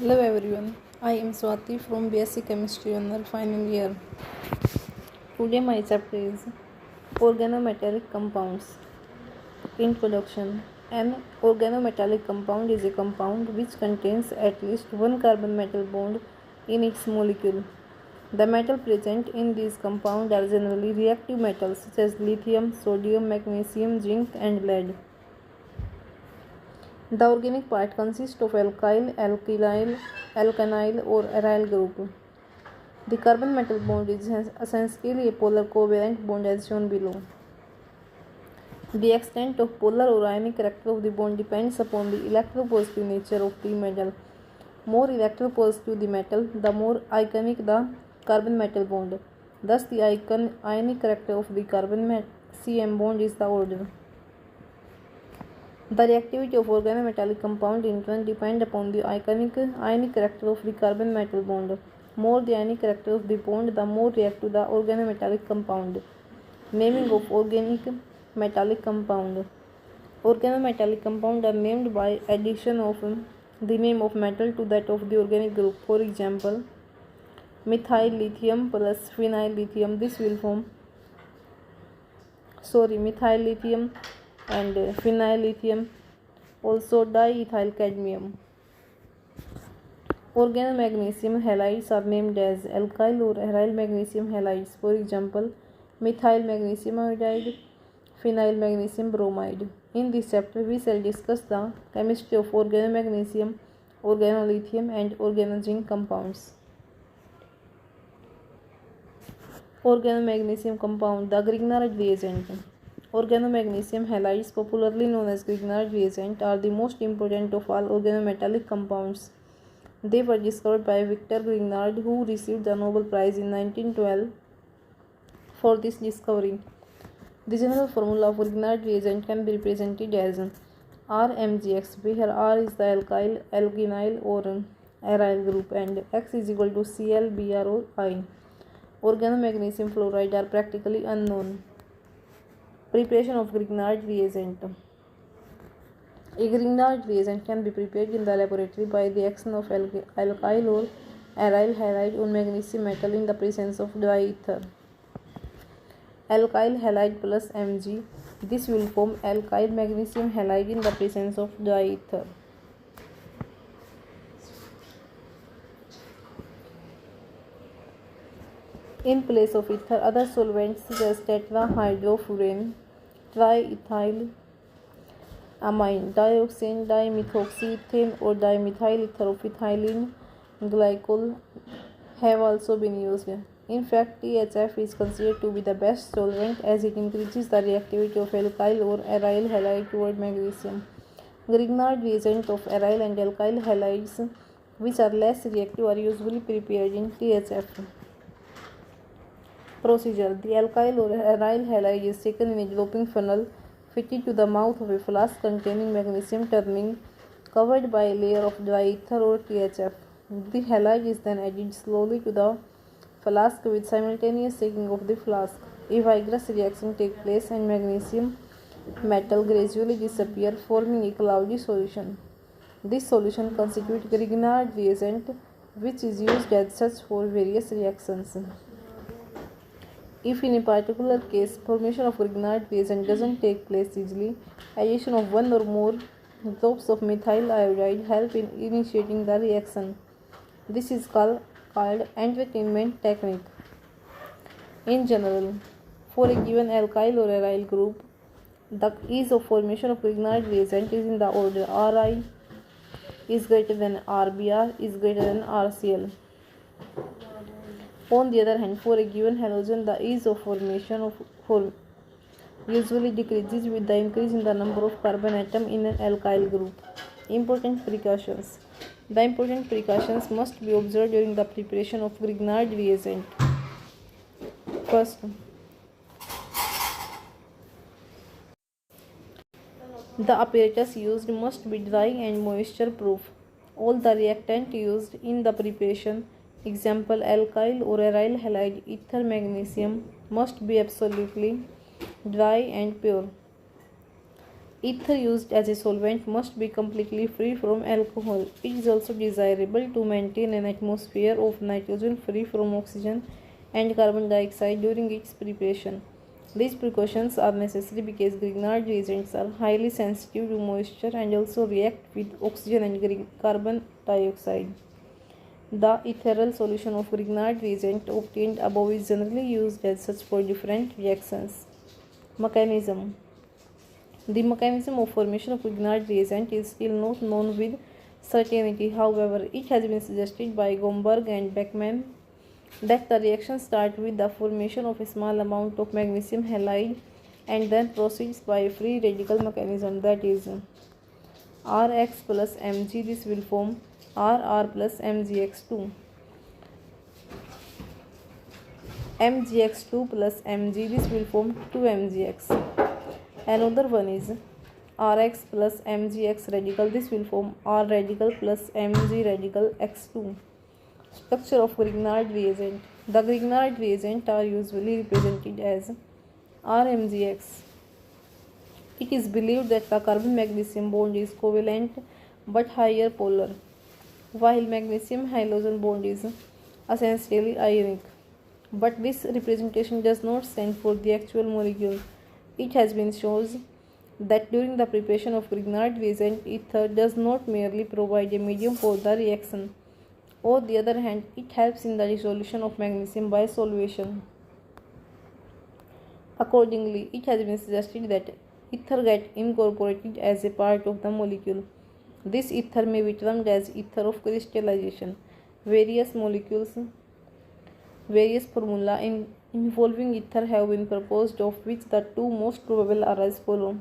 Hello everyone, I am Swati from BSc Chemistry Journal final year. Today my chapter is Organometallic Compounds. Introduction. An organometallic compound is a compound which contains at least one carbon metal bond in its molecule. The metals present in these compounds are generally reactive metals such as lithium, sodium, magnesium, zinc and lead. The organic part consists of alkyl, alkanyl or aryl group. The carbon metal bond is essentially a polar covalent bond as shown below. The extent of polar or ionic character of the bond depends upon the electropositive nature of the metal. More electropositive the metal, the more ionic the carbon metal bond. Thus, the ionic character of the carbon CM bond is the order. The reactivity of organometallic compound in turn depend upon the ionic character of the carbon metal bond. More the ionic character of the bond, the more reactive the organometallic compound. Naming of organic metallic compound. Organometallic compound are named by addition of the name of metal to that of the organic group. For example, methyl lithium plus phenyl lithium. This will form methyl lithium and phenyl lithium, also diethyl cadmium. Organomagnesium halides are named as alkyl or aryl magnesium halides. For example, methyl magnesium iodide, phenyl magnesium bromide. In this chapter, we shall discuss the chemistry of organomagnesium, organolithium, and organozinc compounds. Organomagnesium compound, the Grignard reagent. Organomagnesium halides, popularly known as Grignard reagent, are the most important of all organometallic compounds. They were discovered by Victor Grignard, who received the Nobel Prize in 1912 for this discovery. The general formula of Grignard reagent can be represented as RMgX, where R is the alkyl, alkenyl or aryl group and X is equal to Cl, Br or I. Organomagnesium fluoride are practically unknown. Preparation of Grignard reagent. A Grignard reagent can be prepared in the laboratory by the action of alkyl or aryl halide on magnesium metal in the presence of dry ether. Alkyl halide plus Mg. This will form alkyl magnesium halide in the presence of dry ether. In place of ether, other solvents such as tetrahydrofuran, triethyl amine, dioxane, dimethoxyethane or dimethyl etherophythylene glycol have also been used. In fact, THF is considered to be the best solvent as it increases the reactivity of alkyl or aryl halide toward magnesium. Grignard reagent of aryl and alkyl halides, which are less reactive, are usually prepared in THF. Procedure. The alkyl or aryl halide is taken in a doping funnel fitted to the mouth of a flask containing magnesium turning, covered by a layer of dry ether or THF. The halide is then added slowly to the flask with simultaneous shaking of the flask. A vigorous reaction takes place and magnesium metal gradually disappears, forming a cloudy solution. This solution constitutes Grignard reagent, which is used as such for various reactions. If in a particular case formation of Grignard reagent doesn't take place easily, addition of one or more drops of methyl iodide help in initiating the reaction. This is called entrainment technique. In general, for a given alkyl or aryl group, the ease of formation of Grignard reagent is in the order Ri is greater than Rbr is greater than Rcl. On the other hand, for a given halogen, the ease of formation usually decreases with the increase in the number of carbon atoms in an alkyl group. Important precautions. The important precautions must be observed during the preparation of Grignard reagent. First, the apparatus used must be dry and moisture proof. All the reactant used in the preparation, example alkyl or aryl halide, ether, magnesium, must be absolutely dry and pure. Ether used as a solvent must be completely free from alcohol. It is also desirable to maintain an atmosphere of nitrogen free from oxygen and carbon dioxide during its preparation. These precautions are necessary because Grignard reagents are highly sensitive to moisture and also react with oxygen and carbon dioxide. The ethereal solution of Grignard reagent obtained above is generally used as such for different reactions. Mechanism. The mechanism of formation of Grignard reagent is still not known with certainty. However, it has been suggested by Gomberg and Beckmann that the reaction starts with the formation of a small amount of magnesium halide and then proceeds by a free radical mechanism, that is Rx plus Mg. This will form Rr plus MgX2. MgX2 plus Mg. This will form 2MgX. Another one is Rx plus MgX radical. This will form R radical plus Mg radical X2. Structure of Grignard reagent. The Grignard reagent are usually represented as RMgX. It is believed that the carbon-magnesium bond is covalent but higher polar, while magnesium-halogen bond is essentially ionic. But this representation does not stand for the actual molecule. It has been shown that during the preparation of Grignard reagent, ether does not merely provide a medium for the reaction. On the other hand, it helps in the dissolution of magnesium by solvation. Accordingly, it has been suggested that ether get incorporated as a part of the molecule. This ether may be termed as ether of crystallization. Various formula involving ether have been proposed, of which the two most probable are as follow.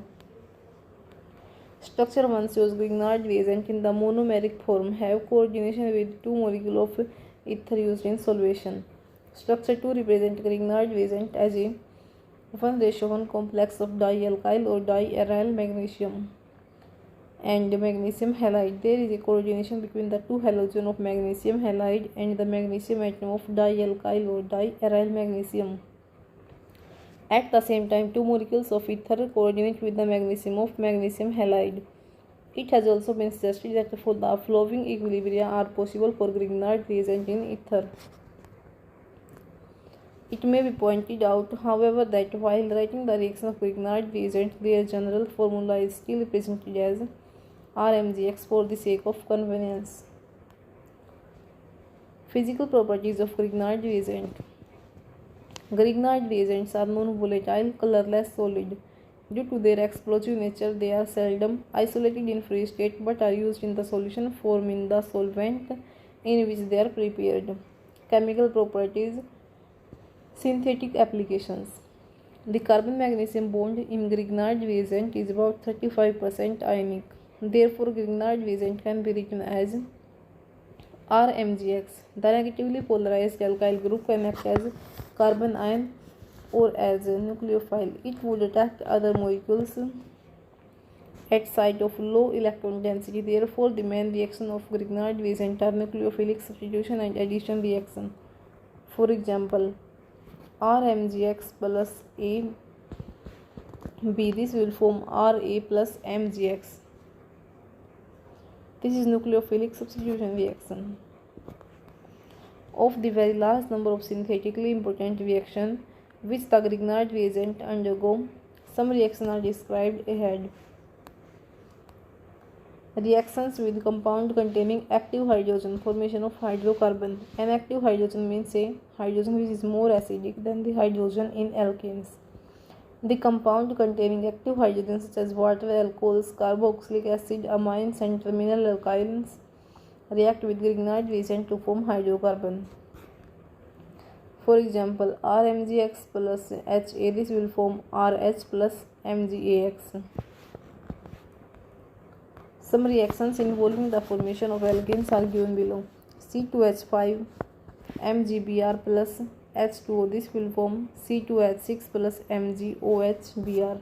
Structure 1 shows Grignard reagent in the monomeric form have coordination with two molecules of ether used in solvation. Structure 2 represents Grignard reagent as a 1:1 complex of dialkyl or diaryl magnesium and magnesium halide. There is a coordination between the two halogens of magnesium halide and the magnesium atom of dialkyl or diaryl magnesium. At the same time, two molecules of ether coordinate with the magnesium of magnesium halide. It has also been suggested that the following equilibria are possible for Grignard reagent in ether. It may be pointed out, however, that while writing the reaction of Grignard reagent, their general formula is still represented as RMgX for the sake of convenience. Physical properties of Grignard reagent. Grignard reagents are non-volatile, colorless solid. Due to their explosive nature, they are seldom isolated in free state but are used in the solution form in the solvent in which they are prepared. Chemical properties. Synthetic applications. The carbon-magnesium bond in Grignard reagent is about 35% ionic. Therefore, Grignard reagent can be written as RMgX. The negatively polarized alkyl group can act as carbon ion or as a nucleophile. It would attack other molecules at site of low electron density. Therefore, the main reaction of Grignard reagent are nucleophilic substitution and addition reaction. For example, RMgX plus AB, this will form Ra plus MgX. This is nucleophilic substitution reaction. Of the very large number of synthetically important reactions which the Grignard reagent undergo, some reactions are described ahead. Reactions with compound containing active hydrogen, formation of hydrocarbon. An active hydrogen means a hydrogen which is more acidic than the hydrogen in alkanes. The compound containing active hydrogen such as water, alcohols, carboxylic acid, amines and terminal alkynes react with Grignard reagent to form hydrocarbon. For example, RMgX plus HA, this will form RH plus MgAX. Some reactions involving the formation of alkanes are given below. C2H5 MgBr plus H2O, this will form C2H6 plus MgOH-Br.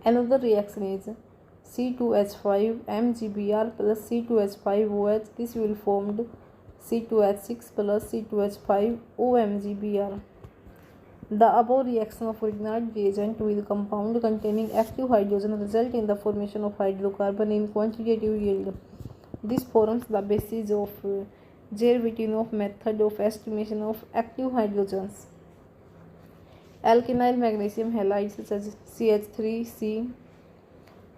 Another reaction is C2H5 MgBr plus C2H5OH, this will form C2H6 plus C2H5 OMgBr. The above reaction of Grignard reagent with compound containing active hydrogen result in the formation of hydrocarbon in quantitative yield. This forms the basis of J-Vitinov method of estimation of active hydrogens. Alkynyl magnesium halides such as CH3C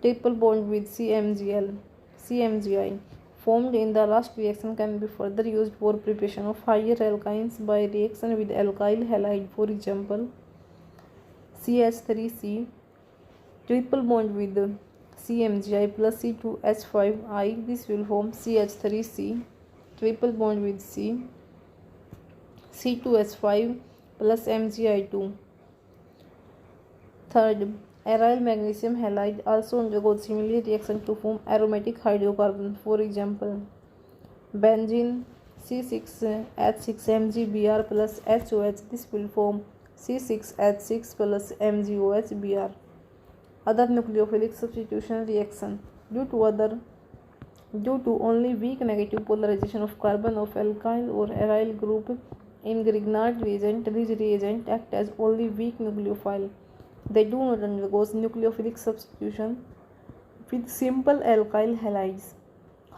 triple bond with CMGI formed in the last reaction can be further used for preparation of higher alkynes by reaction with alkyl halide. For example, CH3C triple bond with CMGI plus C2H5I. This will form CH3C triple bond with C2H5 plus MgI2. Third, aryl magnesium halide also undergoes similar reaction to form aromatic hydrocarbon. For example, benzene C6H6MgBr plus HOH. This will form C6H6 plus MgOH-Br. Other nucleophilic substitution reaction due to only weak negative polarization of carbon of alkyl or aryl group in Grignard reagent. These reagents act as only weak nucleophile. They do not undergo nucleophilic substitution with simple alkyl halides.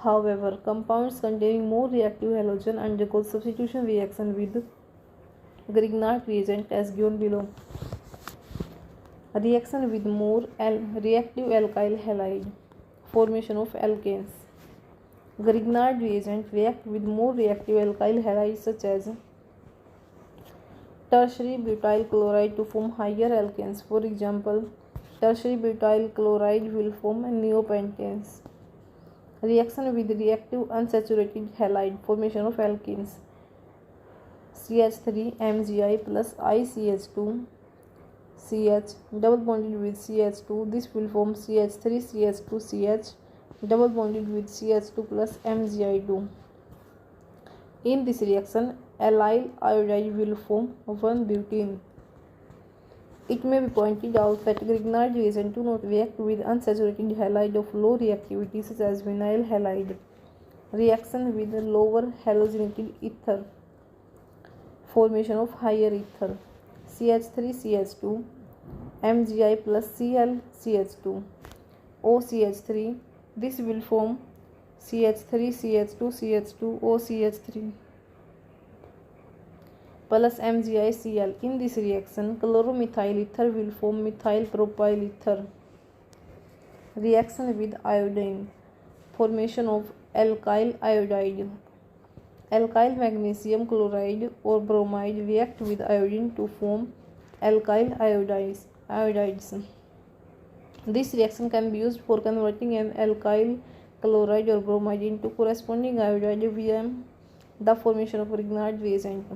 However, compounds containing more reactive halogen undergo substitution reaction with Grignard reagent as given below. Reaction with more reactive alkyl halide. Formation of alkanes. Grignard reagent react with more reactive alkyl halides such as tertiary butyl chloride to form higher alkanes. For example, tertiary butyl chloride will form neopentenes. Reaction with reactive unsaturated halide. Formation of alkenes. CH3MgI plus ICH2 CH double bonded with CH2. This will form CH3CH2CH double bonded with CH2 plus MgI2. In this reaction, allyl iodide will form 1-butene. It may be pointed out that Grignard reagent do not react with unsaturated halide of low reactivity such as vinyl halide. Reaction with lower halogenated ether. Formation of higher ether. CH3CH2 MgI plus ClCH2 OCH3. This will form CH3CH2CH2 OCH3 plus MgICl. In this reaction, chloromethyl ether will form methyl propyl ether. Reaction with iodine. Formation of alkyl iodide. Alkyl magnesium chloride or bromide react with iodine to form alkyl iodides. This reaction can be used for converting an alkyl chloride or bromide into corresponding iodide via the formation of Grignard reagent.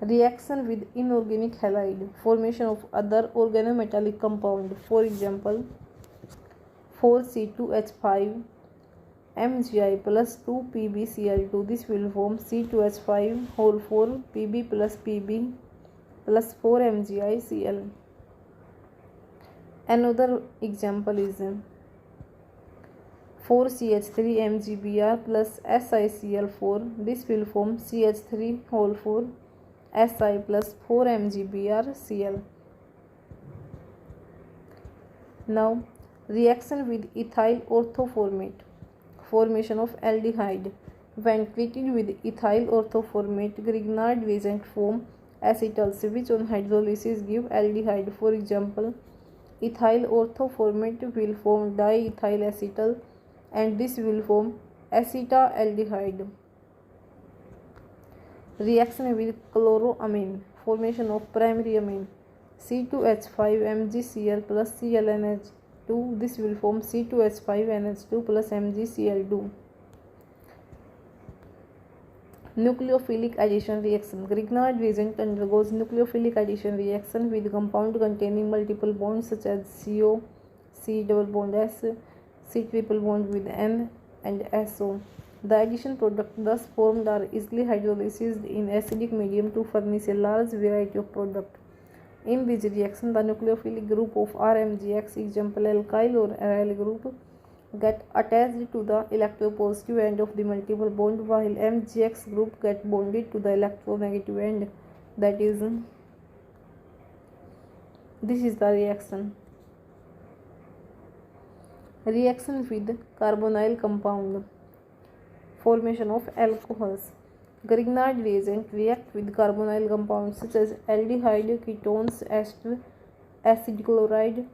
Reaction with inorganic halide. Formation of other organometallic compound. For example, 4C2H5 MgI plus 2PbCl2. This will form C2H5 whole 4 Pb plus Pb plus 4 MgICl. Another example is 4CH3 MgBr plus SiCl4. This will form CH3 whole 4 Si plus 4 MgBrCl. Now, reaction with ethyl orthoformate. Formation of aldehyde. When treated with ethyl orthoformate, Grignard reagent form acetals which on hydrolysis give aldehyde. For example, ethyl orthoformate will form diethyl acetal and this will form acetaldehyde. Reaction with chloroamine. Formation of primary amine. C2H5MgCl plus ClNH2. This will form C2H5NH2 plus MgCl2. Nucleophilic addition reaction. Grignard reagent undergoes nucleophilic addition reaction with compound containing multiple bonds such as CO, C double bond S, C triple bond with N and SO. The addition product thus formed are easily hydolysed in acidic medium to furnish a large variety of product. In this reaction, the nucleophilic group of RMGX, example alkyl or aryl group, get attached to the electropositive end of the multiple bond, while MGX group get bonded to the electronegative end, that is This is the reaction. Reaction with carbonyl compound. Formation of alcohols. Grignard reagent react with carbonyl compounds such as aldehyde, ketones, ester, acid chloride,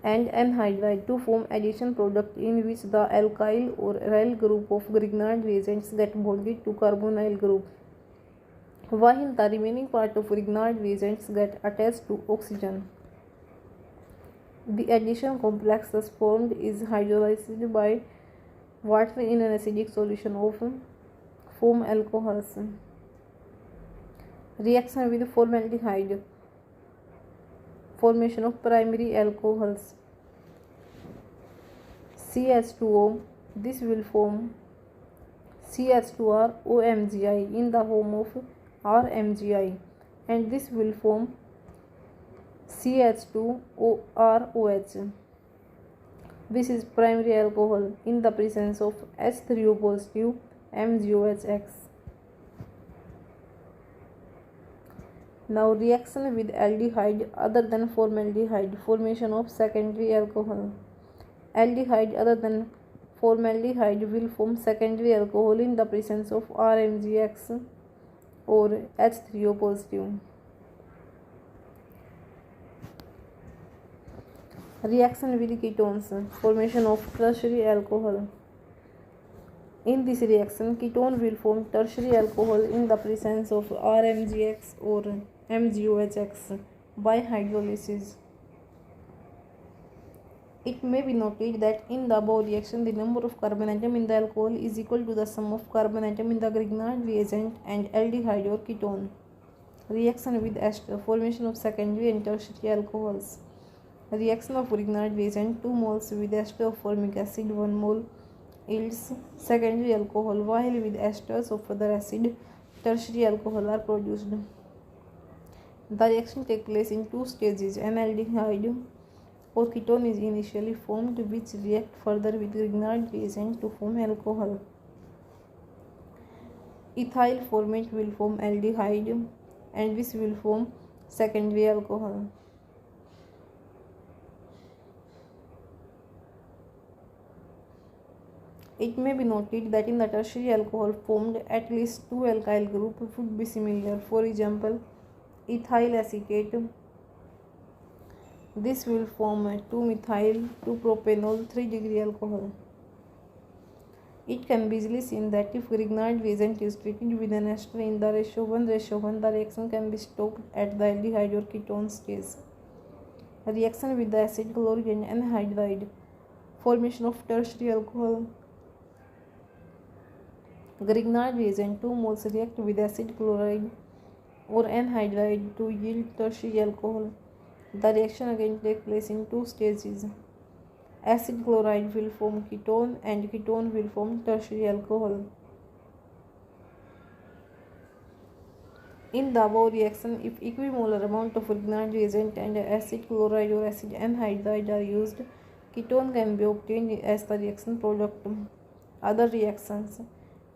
and anhydride to form addition product in which the alkyl or aryl group of Grignard reagents get bonded to carbonyl group, while the remaining part of Grignard reagents get attached to oxygen. The addition complex thus formed is hydrolyzed by water in an acidic solution of foam alcohols. Reaction with formaldehyde. Formation of primary alcohols. CH2O. This will form CH2R OMGI in the home of RMGI, and this will form CH2OROH. This is primary alcohol in the presence of H3O positive MgOH. Now reaction with aldehyde other than formaldehyde. Formation of secondary alcohol. Aldehyde other than formaldehyde will form secondary alcohol in the presence of RMgX or H3O positive. Reaction with ketones. Formation of tertiary alcohol. In this reaction, ketone will form tertiary alcohol in the presence of RMgX or MgOH by hydrolysis. It may be noted that in the above reaction, the number of carbon atom in the alcohol is equal to the sum of carbon atom in the Grignard reagent and aldehyde or ketone. Reaction with ester. Formation of secondary and tertiary alcohols. Reaction of Grignard reagent 2 moles with ester of formic acid 1 mole yields secondary alcohol, while with esters of other acid tertiary alcohol are produced. The reaction takes place in 2 stages. An aldehyde or ketone is initially formed, which react further with Grignard reagent to form alcohol. Ethyl formate will form aldehyde, and this will form secondary alcohol. It may be noted that in the tertiary alcohol formed, at least 2 alkyl groups would be similar. For example, ethyl acetate. This will form 2-methyl 2-propanol 3-degree alcohol. It can be easily seen that if Grignard reagent is treated with an ester in the ratio 1:1, the reaction can be stopped at the aldehyde or ketone stage. Reaction with the acid chloride and anhydride. Formation of tertiary alcohol. Grignard reagent 2 moles react with acid chloride or anhydride to yield tertiary alcohol. The reaction again takes place in 2 stages. Acid chloride will form ketone and ketone will form tertiary alcohol. In the above reaction, if equimolar amount of Grignard reagent and acid chloride or acid anhydride are used, ketone can be obtained as the reaction product. Other reactions.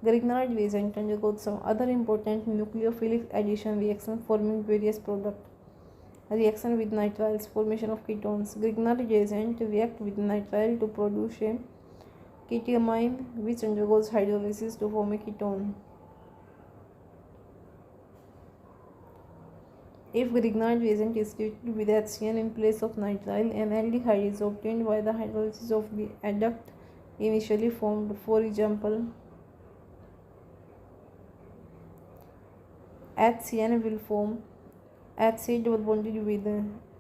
Grignard reagent undergoes some other important nucleophilic addition reaction forming various products. Reaction with nitriles. Formation of ketones. Grignard reagent react with nitrile to produce a ketamine which undergoes hydrolysis to form a ketone. If Grignard reagent is treated with HCN in place of nitrile, an aldehyde is obtained by the hydrolysis of the adduct initially formed. For example, HCN will form HC double bonded with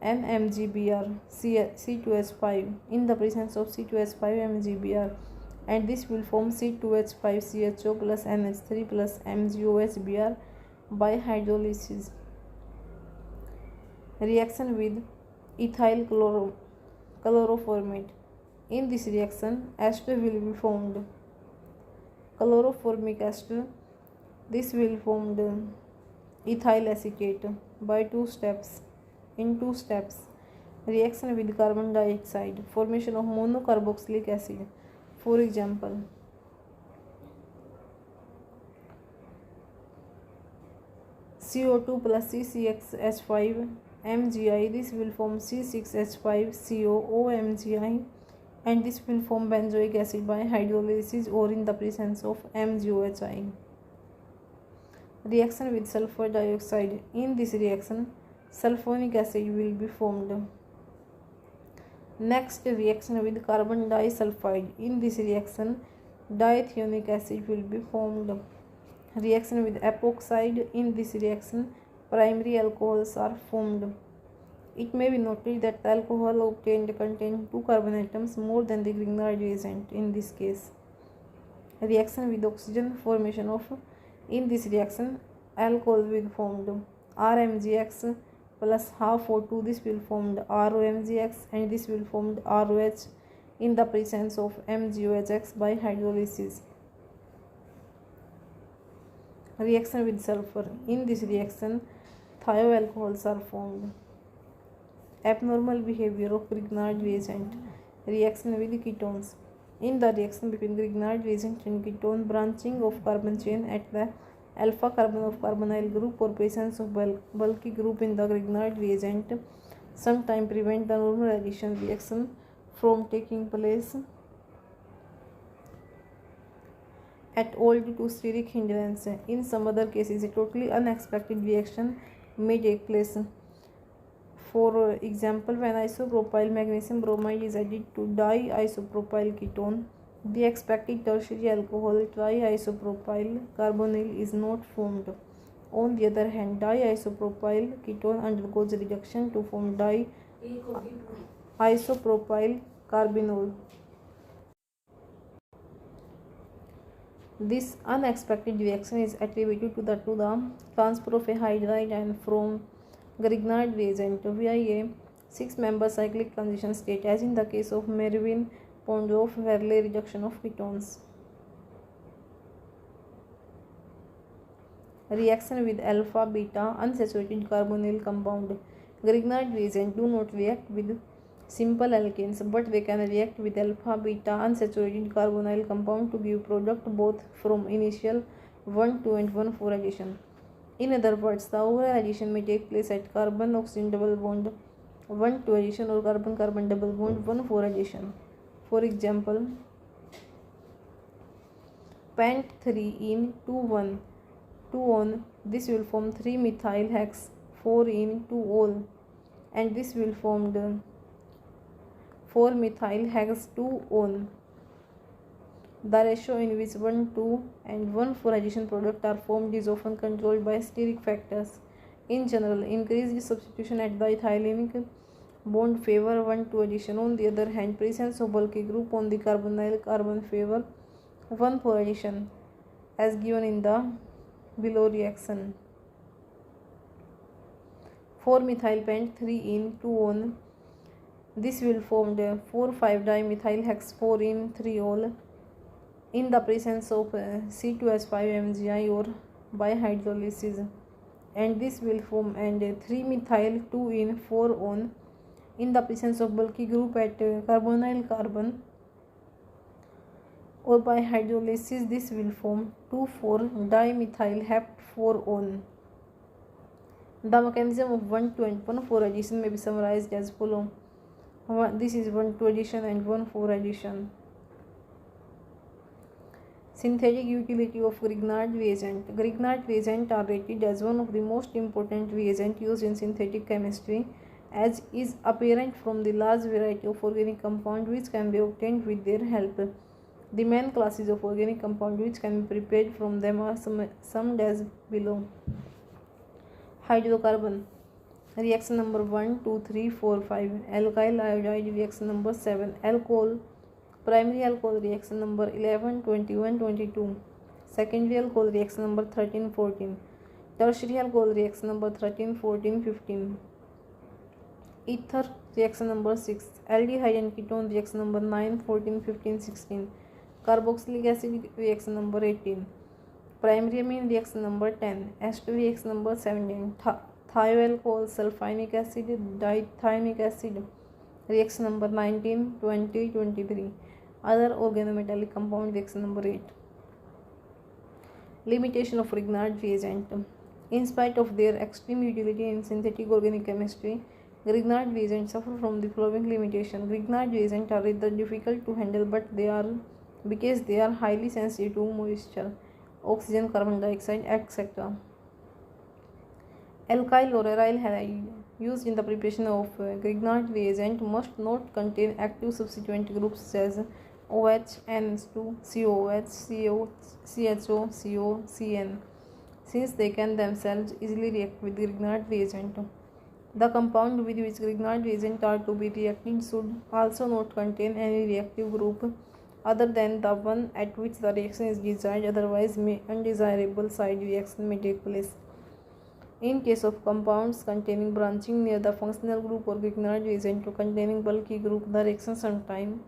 NMGBr C2H5 in the presence of C2H5 MGBr, and this will form C2H5CHO plus NH3 plus MgOHBr by hydrolysis. Reaction with ethyl chloroformate. In this reaction, ester will be formed. Chloroformic ester. This will form ethyl acetate by 2 steps. In 2 steps, reaction with carbon dioxide. Formation of monocarboxylic acid. For example, CO2 plus CCXH5 MgI. This will form C6H5CO OMgI, and this will form benzoic acid by hydrolysis or in the presence of MgOHI. Reaction with sulfur dioxide. In this reaction, sulfonic acid will be formed. Next, reaction with carbon disulfide. In this reaction, dithionic acid will be formed. Reaction with epoxide. In this reaction, primary alcohols are formed. It may be noted that the alcohol obtained contains 2 carbon atoms more than the Grignard reagent in this case. Reaction with oxygen formation of. In this reaction, alcohol will be formed. RMgX plus half O2, this will form ROMgX, and this will form ROH in the presence of MgOHX by hydrolysis. Reaction with sulfur. In this reaction, thioalcohols are formed. Abnormal behavior of Grignard reagent. Reaction with ketones. In the reaction between Grignard reagent and ketone, branching of carbon chain at the alpha carbon of carbonyl group or presence of bulky group in the Grignard reagent sometimes prevent the normal addition reaction from taking place at all due to steric hindrance. In some other cases, a totally unexpected reaction may take place. For example, when isopropyl magnesium bromide is added to diisopropyl ketone, the expected tertiary alcohol triisopropyl carbonyl is not formed. On the other hand, diisopropyl ketone undergoes reduction to form diisopropyl carbinol. This unexpected reaction is attributed to the transfer of a hydride ion from Grignard reagent via a 6-member cyclic transition state, as in the case of Mervin-Pondorf-Verlet reduction of ketones. Reaction with alpha beta unsaturated carbonyl compound. Grignard reagents do not react with simple alkanes, but they can react with alpha beta unsaturated carbonyl compound to give product both from initial 1,2 and 1,4 addition. In other words, the overall addition may take place at carbon-oxygen double bond 1,2 addition or carbon-carbon double bond 1,4 addition. For example, pent 3-ene 2-1 this will form 3-methyl hex 4-ene 2-ol, and this will form 4-methyl hex 2-ol. The ratio in which 1,2 and 1,4 addition product are formed is often controlled by steric factors. In general, increased substitution at the ethylenic bond favor 1,2 addition. On the other hand, presence of bulky group on the carbonyl carbon favor 1,4 addition, as given in the below reaction. 4-methyl pent 3-ene 2-on, this will form 4,5-dimethyl hex 4-ene 3-ol in the presence of C2H5MgI or by hydrolysis, and this will form 3-methyl 2-ene 4-on in the presence of bulky group at carbonyl carbon or by hydrolysis. This will form 2,4-dimethyl hept 4-on. The mechanism of 1,2 and 1,4 addition may be summarized as follows. This is 1,2 addition and 1,4 addition. Synthetic utility of Grignard reagent. Grignard reagents are rated as one of the most important reagents used in synthetic chemistry, as is apparent from the large variety of organic compounds which can be obtained with their help. The main classes of organic compounds which can be prepared from them are summed as below. Hydrocarbon. Reaction number 1, 2, 3, 4, 5. Alkyl iodide. Reaction number 7. Alcohol. Primary alcohol reaction number 11, 21, 22. Secondary alcohol reaction number 13, 14. Tertiary alcohol reaction number 13, 14, 15. Ether reaction number 6. Aldehyde and ketone reaction number 9, 14, 15, 16. Carboxylic acid reaction number 18. Primary amine reaction number 10. Ester reaction number 17. Thioalcohol, sulfonic acid, dithionic acid reaction number 19, 20, 23. Other organometallic compound reaction number 8. Limitation of Grignard reagent. In spite of their extreme utility in synthetic organic chemistry, Grignard reagents suffer from the following limitation. Grignard reagents are rather difficult to handle because they are highly sensitive to moisture, oxygen, carbon dioxide, etc. Alkyl or aryl halide used in the preparation of Grignard reagent must not contain active substituent groups such as OH, NH2, COH, CHO, CO, CN, since they can themselves easily react with Grignard reagent. The compound with which Grignard reagents are to be reacted should also not contain any reactive group other than the one at which the reaction is desired, otherwise undesirable side reaction may take place. In case of compounds containing branching near the functional group or Grignard reagent to containing bulky group, the reaction sometimes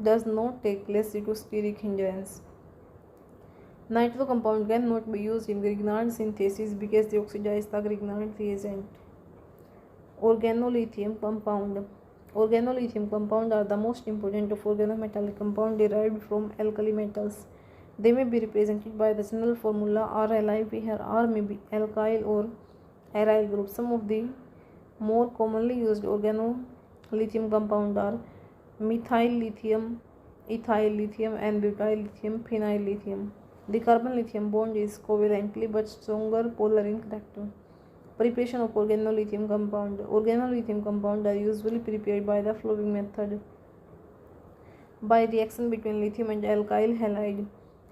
does not take place due to steric hindrance. Nitro compound cannot be used in Grignard synthesis because they oxidize the Grignard reagent. Organolithium compound. Organolithium compound are the most important of organometallic compound derived from alkali metals. They may be represented by the general formula RLi, where R may be alkyl or aryl group. Some of the more commonly used organolithium compound are methyl lithium, ethyl lithium, and butyl lithium, phenyl lithium. The carbon lithium bond is covalently but stronger polar in character. Preparation of organolithium compound. Organolithium compound are usually prepared by the following method. By reaction between lithium and alkyl halide.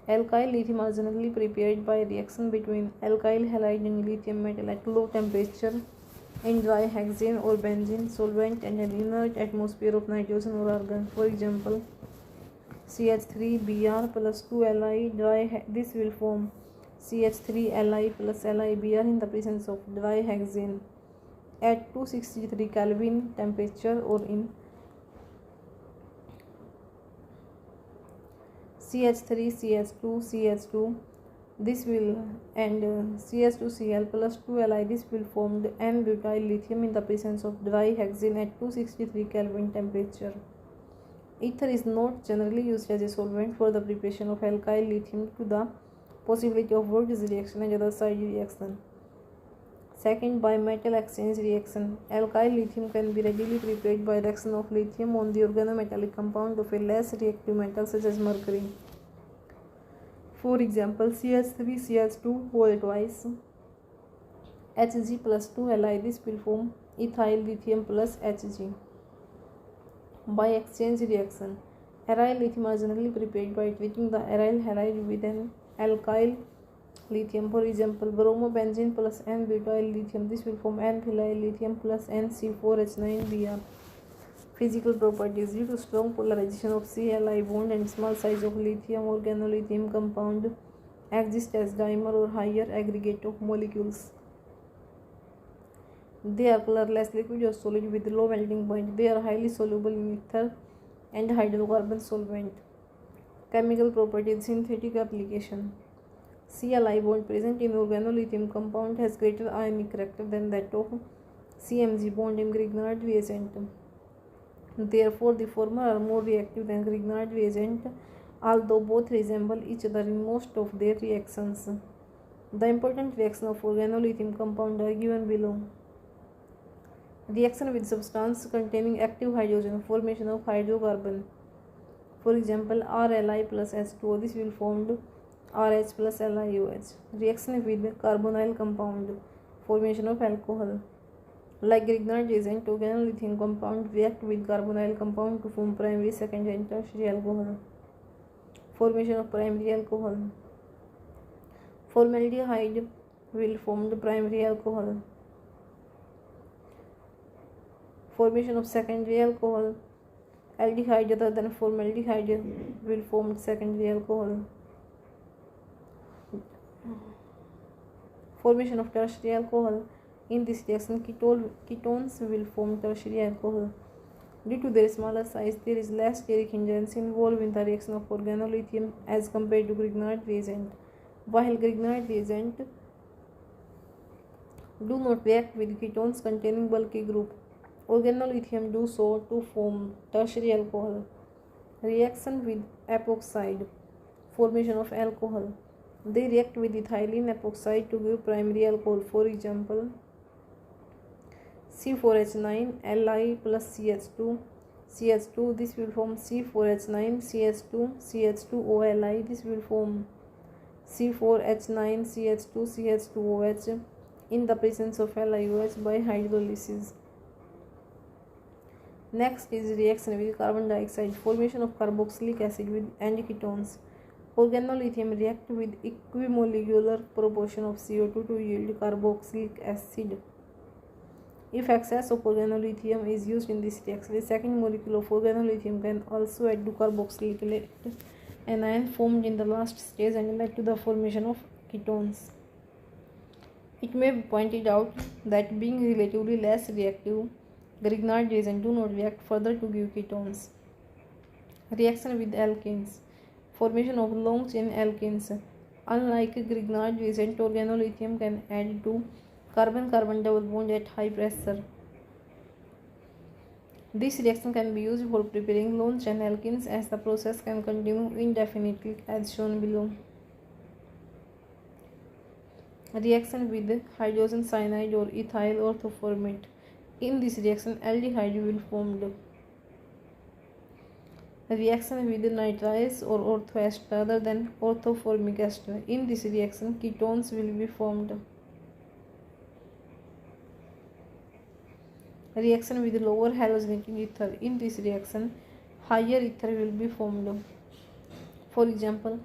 Alkyl lithium are generally prepared by reaction between alkyl halide and lithium metal at low temperature in dry hexane or benzene solvent and an inert atmosphere of nitrogen or argon. For example, CH3Br plus 2Li dry. This will form CH3Li plus LiBr in the presence of dry hexane at 263 Kelvin temperature or in CH3CH2CH2. This will and CH2Cl plus 2Li. This will form N-butyl lithium in the presence of dry hexane at 263 Kelvin temperature. Ether is not generally used as a solvent for the preparation of alkyl lithium due to the possibility of Wurtz's reaction and other side reaction. Second, by metal exchange reaction. Alkyl lithium can be readily prepared by the action of lithium on the organometallic compound of a less reactive metal such as mercury. For example, CH3CH2 whole twice Hg plus 2Li. This will form ethyl lithium plus Hg. By exchange reaction. Aryl lithium are generally prepared by treating the aryl halide with an alkyl lithium. For example, bromobenzene plus N-butyl lithium. This will form N-phenyl lithium plus NC4H9Br. Physical properties. Due to strong polarization of Cl-I bond and small size of lithium, organolithium compound exist as dimer or higher aggregate of molecules. They are colorless, liquid or solid with low melting point. They are highly soluble in ether and hydrocarbon solvent. Chemical properties. Synthetic application. Cl-I bond present in organolithium compound has greater ionic character than that of CMG bond in Grignard reagent. Therefore, the former are more reactive than Grignard reagent, although both resemble each other in most of their reactions. The important reactions of organolithium compound are given below. Reaction with substance containing active hydrogen, formation of hydrocarbon. For example, RLi plus H2O. This will form RH plus LiOH. Reaction with carbonyl compound, formation of alcohol. Like Grignard reagent, organolithium compound react with carbonyl compound to form primary, secondary and tertiary alcohol. Formation of primary alcohol. Formaldehyde will form the primary alcohol. Formation of secondary alcohol. Aldehyde other than formaldehyde will form secondary alcohol. Formation of tertiary alcohol. In this reaction, ketones will form tertiary alcohol. Due to their smaller size, there is less steric hindrance involved in the reaction of organolithium as compared to Grignard reagent. While Grignard reagent do not react with ketones containing bulky group, organolithium do so to form tertiary alcohol. Reaction with epoxide, formation of alcohol. They react with ethylene epoxide to give primary alcohol. For example, C4H9 Li plus CH2. This will form C4H9 CH2 CH2OLi. This will form C4H9 CH2 CH2OH in the presence of LiOH by hydrolysis. Next is reaction with carbon dioxide. Formation of carboxylic acid with and ketones. Organolithium react with equimolecular proportion of CO2 to yield carboxylic acid. If excess of organolithium is used in this reaction, the second molecule of organolithium can also add to carboxylic anion formed in the last stage and lead to the formation of ketones. It may be pointed out that being relatively less reactive, Grignard reagents do not react further to give ketones. Reaction with alkanes. Formation of long chain alkanes. Unlike Grignard reagent, organolithium can add to carbon-carbon double bond at high pressure. This reaction can be used for preparing long chain alkenes, as the process can continue indefinitely as shown below. Reaction with hydrogen cyanide or ethyl orthoformate. In this reaction, aldehyde will formed. Reaction with nitriles or orthoester other than orthoformic ester. In this reaction, ketones will be formed. Reaction with lower halogenated ether. In this reaction, higher ether will be formed. For example,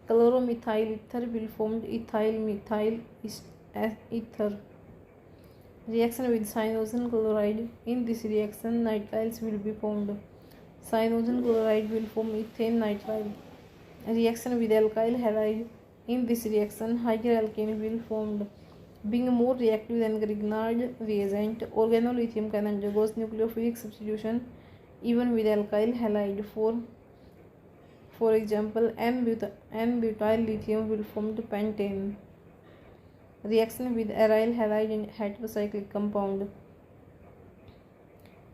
chloromethyl ether will form ethyl methyl ether. Reaction with cyanogen chloride. In this reaction, nitriles will be formed. Cyanogen chloride will form ethane nitrile. Reaction with alkyl halide. In this reaction, higher alkane will formed. Being more reactive than Grignard reagent, organolithium can undergo nucleophilic substitution even with alkyl halide. For example, N-butyl lithium will form the pentane. Reaction with aryl halide in heterocyclic compound.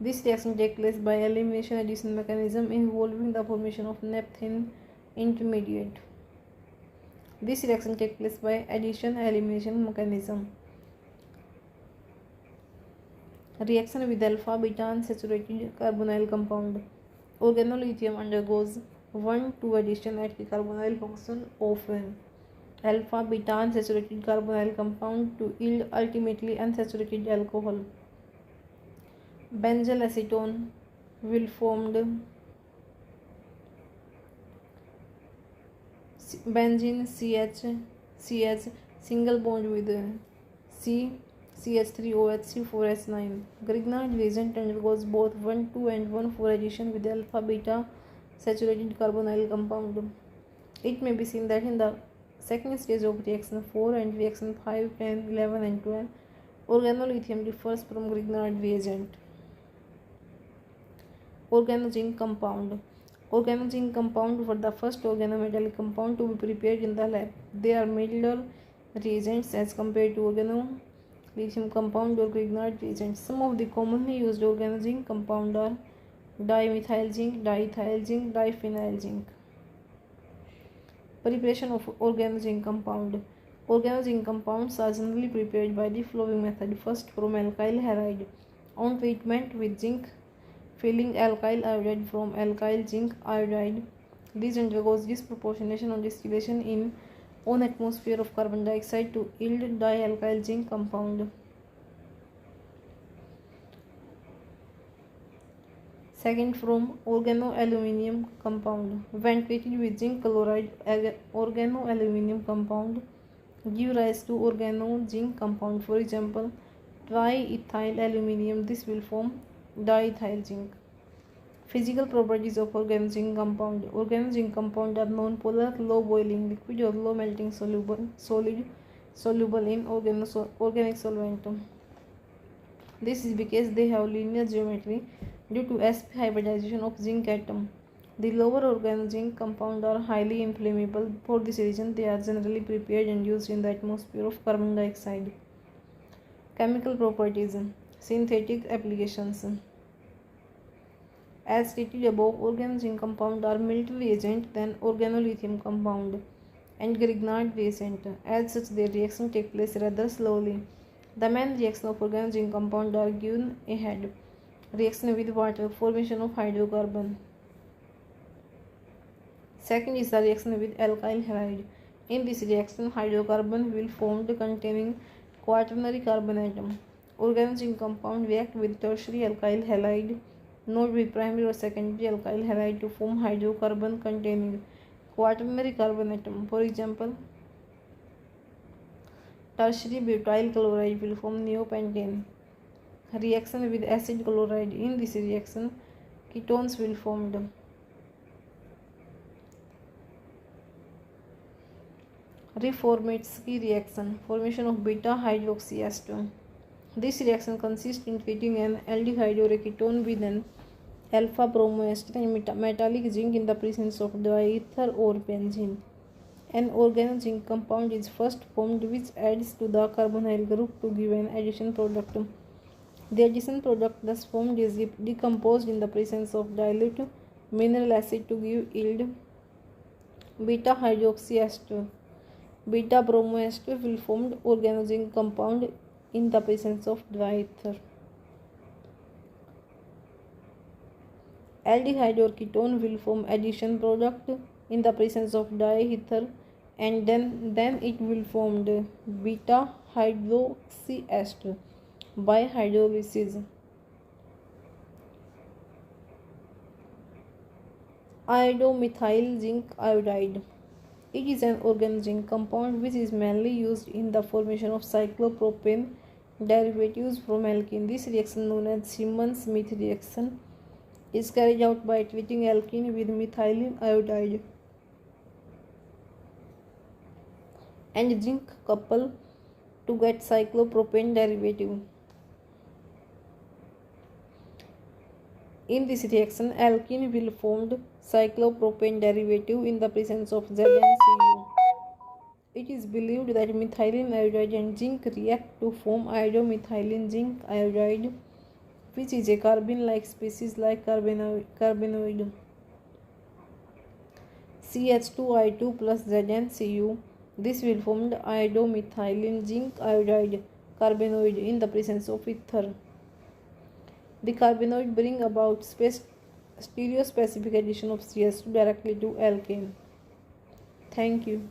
This reaction takes place by elimination addition mechanism involving the formation of naphthene intermediate. This reaction takes place by addition-elimination mechanism. Reaction with alpha-beta unsaturated carbonyl compound. Organolithium undergoes 1,2 addition at the carbonyl function of alpha-beta unsaturated carbonyl compound to yield ultimately unsaturated alcohol. Benzyl acetone will formed. Benzene CH single bond with CH3OH C4H9. Grignard reagent undergoes both 1,2 and 1,4 addition with alpha beta saturated carbonyl compound. It may be seen that in the second stage of reaction 4 and reaction 5, 10, 11 and 12, organolithium differs from Grignard reagent. Organozinc compound. Organozinc compound were the first organometallic compound to be prepared in the lab. They are milder reagents as compared to organolithium compound or Grignard reagents. Some of the commonly used organozinc compound are dimethyl zinc, diethyl zinc, diphenyl zinc. Preparation of organozinc compound. Organozinc compounds are generally prepared by the following method. First, from alkyl halide. On treatment with zinc, filling alkyl iodide from alkyl zinc iodide. This undergoes disproportionation on distillation in 1 atmosphere of carbon dioxide to yield dialkyl zinc compound. Second, from organoaluminium compound. When treated with zinc chloride, organoaluminium compound give rise to organozinc compound. For example, triethyl aluminium. This will form diethyl zinc. Physical properties of organozinc compound. Organozinc compound are non-polar, low boiling liquid or low melting solid soluble in organic solvent. This is because they have linear geometry due to sp hybridization of zinc atom. The lower organozinc compound are highly inflammable. For this reason, they are generally prepared and used in the atmosphere of carbon dioxide. Chemical properties. Synthetic applications. As stated above, organozinc compound are milder reagent than organolithium compound. and Grignard reagent. As such, their reaction take place rather slowly. The main reaction of organic zinc compound are given ahead. Reaction with water, formation of hydrocarbon. Second is the reaction with alkyl halide. In this reaction, hydrocarbon will formed containing quaternary carbon atom. Organic zinc compound react with tertiary alkyl halide, not with primary or secondary alkyl halide to form hydrocarbon containing quaternary carbon atom. For example, tertiary butyl chloride will form neopentane. Reaction with acid chloride. In this reaction, ketones will formed. Reformatsky reaction, formation of beta hydroxyacetone. This reaction consists in treating an aldehyde or a ketone with an alpha bromoester and metallic zinc in the presence of diether or benzene. An organic zinc compound is first formed which adds to the carbonyl group to give an addition product. The addition product thus formed is decomposed in the presence of dilute mineral acid to give yield beta hydroxyacetone. Beta bromoester will form organic zinc compound in the presence of diether. Aldehyde or ketone will form addition product in the presence of diether, and then it will form the beta hydroxyester by hydrolysis. Iodomethyl zinc iodide. It is an organic zinc compound which is mainly used in the formation of cyclopropane derivatives from alkene. This reaction, known as Siemens-Smith reaction, is carried out by treating alkene with methylene iodide and zinc couple to get cyclopropane derivative. In this reaction, alkene will form cyclopropane derivative in the presence of ZnCu. It is believed that methylene iodide and zinc react to form iodomethylene zinc iodide, which is a carbene-like species like carbenoid. CH2I2 plus ZnCu. This will form iodomethylene zinc iodide carbenoid in the presence of ether. The carbenoid bring about stereospecific addition of CH2 directly to alkane. Thank you.